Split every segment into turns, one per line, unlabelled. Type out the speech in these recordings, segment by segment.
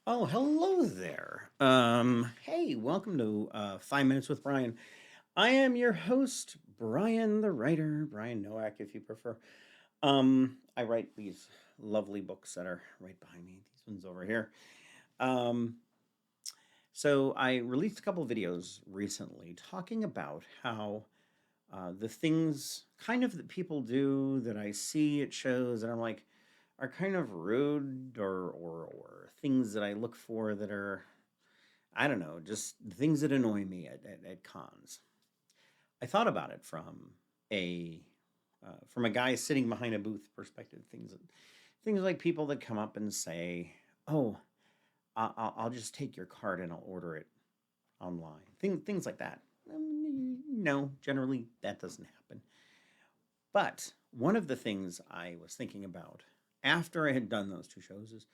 Oh, hello there. Hey, welcome to 5 Minutes with Brian. I am your host, Brian the writer, Brian Nowak, if you prefer. I write these lovely books that are right behind me. These ones over here. Um, so I released a couple videos recently talking about how the things kind of that people do that I see at shows and I'm like are kind of rude or things that I look for that are I don't know, just things that annoy me at cons. I thought about it a from a guy sitting behind a booth perspective. Things like people that come up and say, "Oh, I'll just take your card and I'll order it online." Things like that. No, generally that doesn't happen. But one of the things I was thinking about after I had done those two shows is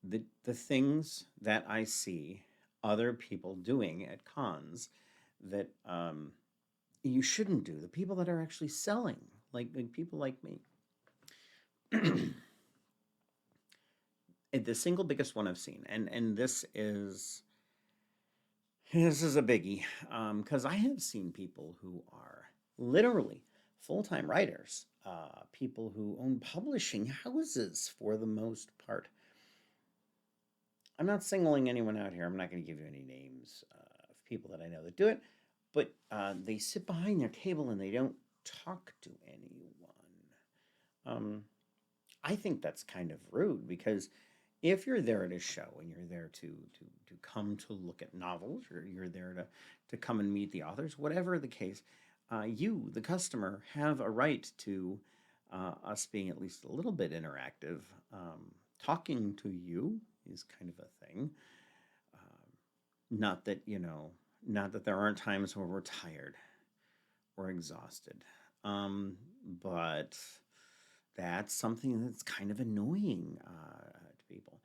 the things that I see other people doing at cons that you shouldn't do. The people that are actually selling, like people like me. The single biggest one I've seen, and this is a biggie, because I have seen people who are literally full-time writers, people who own publishing houses for the most part. I'm not singling anyone out here. I'm not going to give you any names of people that I know that do it, but they sit behind their table and they don't talk to anyone. Um, I think that's kind of rude because if you're there at a show and you're there to come to look at novels or you're there to come and meet the authors, whatever the case, you, the customer, have a right to us being at least a little bit interactive. Talking to you is kind of a thing. Not that, not that there aren't times where we're tired or exhausted. But that's something that's kind of annoying to people.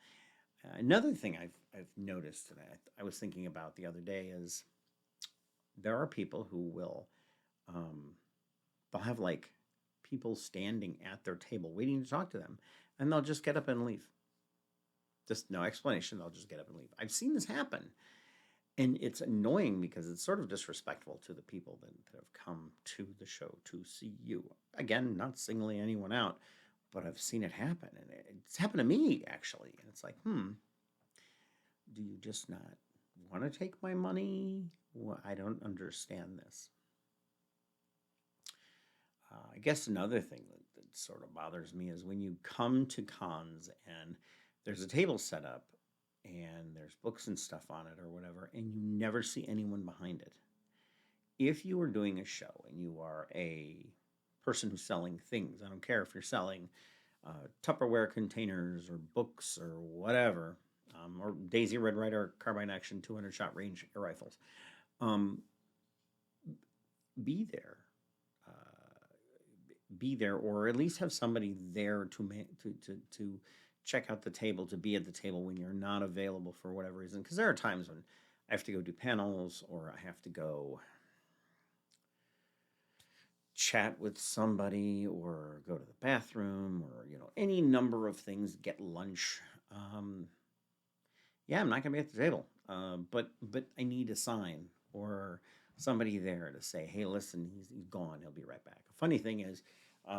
Another thing I've noticed that I was thinking about the other day is there are people who will um, they'll have like people standing at their table waiting to talk to them, and they'll just get up and leave. Just no explanation. They'll just get up and leave. I've seen this happen, and it's annoying because it's sort of disrespectful to the people that have come to the show to see you. Again, not singling anyone out, but I've seen it happen, and it's happened to me actually. And it's like, do you just not want to take my money? Well, I don't understand this. I guess another thing that sort of bothers me is when you come to cons and there's a table set up and there's books and stuff on it or whatever, and you never see anyone behind it. If you are doing a show and you are a person who's selling things, I don't care if you're selling Tupperware containers or books or whatever, or Daisy Red Ryder carbine action 200 shot range air rifles, um, be there. Be there, or at least have somebody there to check out the table, to be at the table when you're not available for whatever reason. Because there are times when I have to go do panels, or I have to go chat with somebody, or go to the bathroom, or any number of things. Get lunch. Um, yeah, I'm not gonna be at the table, but I need a sign or somebody there to say, "Hey, listen, he's gone. He'll be right back." A funny thing is,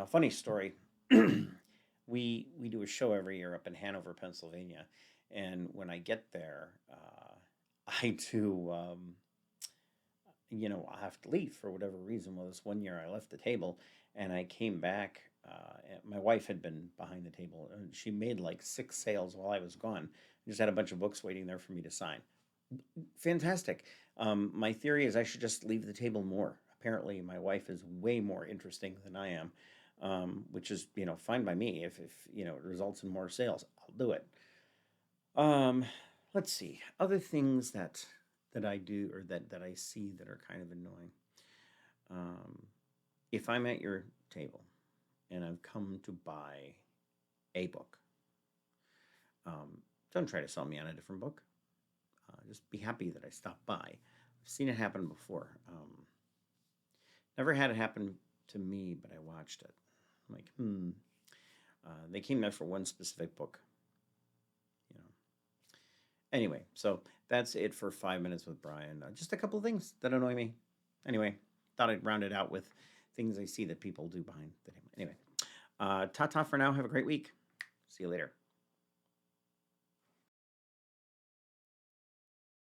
funny story. We do a show every year up in Hanover, Pennsylvania, and when I get there, I do. I have to leave for whatever reason. Well, this one year I left the table and I came back. And my wife had been behind the table and she made like six sales while I was gone. Just had a bunch of books waiting there for me to sign. Fantastic. My theory is I should just leave the table more. Apparently, my wife is way more interesting than I am, which is fine by me. If it results in more sales, I'll do it. Um, let's see other things that I do or that I see that are kind of annoying. Um, if I'm at your table and I've come to buy a book, um, don't try to sell me on a different book. Just be happy that I stopped by. I've seen it happen before. Never had it happen to me, but I watched it. I'm like, they came there for one specific book, you know. Anyway, so that's it for 5 minutes with Brian. Just a couple of things that annoy me. Anyway, thought I'd round it out with things I see that people do behind the name. Anyway, ta ta for now. Have a great week. See you later.